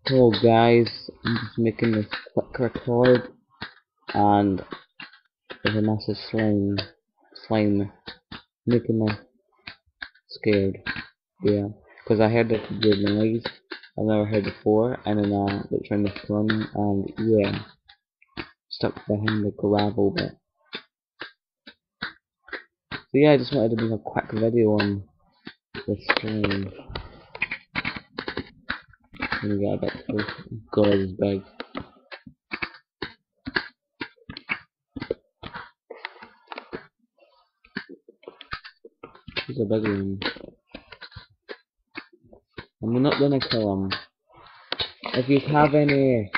Hello guys, I'm just making this quick record and there's a massive slime making me scared. Yeah, because I heard this weird noise I've never heard before, and then I looked around the corner and yeah, stuck behind the gravel bit. So yeah, I just wanted to do a quick video on this slime. Let me get a bit closer. God, it's big. He's a big one. And we're not gonna kill him. If you have any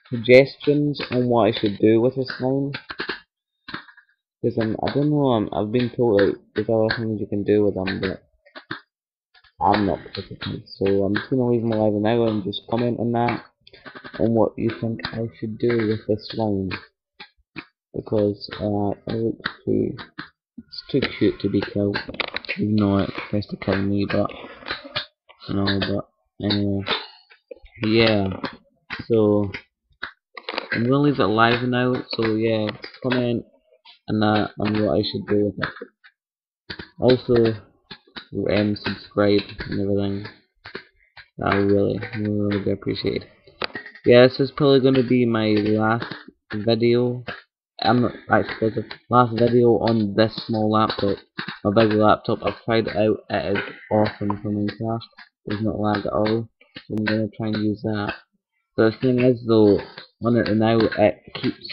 suggestions on what I should do with this slime, because I don't know, I've been told like there's other things you can do with them, but I'm not particular. So I'm just gonna leave them alive now and just comment on that, on what you think I should do with this slime, because it looks it's too cute to be killed. Even though it tries to kill me, but anyway, yeah. So I'm gonna leave it alive now. So yeah, comment and that on what I should do with it. Also, subscribe and everything. That would really be appreciated. Yeah, this is probably going to be my last video. I'm not actually the last video on this small laptop. My big laptop, I've tried it out. It is awesome for Minecraft. It's not lag at all. So I'm going to try and use that. The thing is though, on it now, it keeps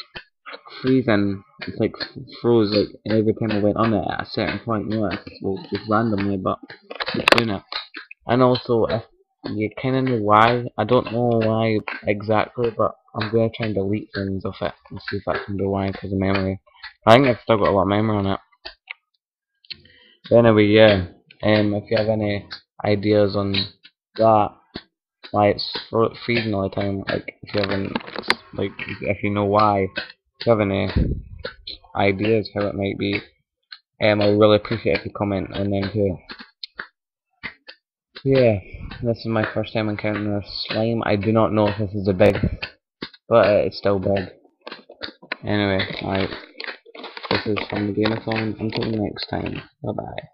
freezing. It's like froze like every time I went on it at a certain point. Well, just randomly, but it's doing it. And also, if you kind of know why, I don't know why exactly, but I'm gonna try and delete things off it and see if that can be why, because of memory. I think I've still got a lot of memory on it. But anyway, yeah. If you have any ideas on that, why it's freezing all the time, like if you haven't, like if you know why, if you have any ideas how it might be, I would really appreciate if you comment on them too. Yeah, this is my first time encountering a slime. I do not know if this is a big, but it's still big. Anyway, alright, this is from the Game of Thrones. Until next time, bye bye.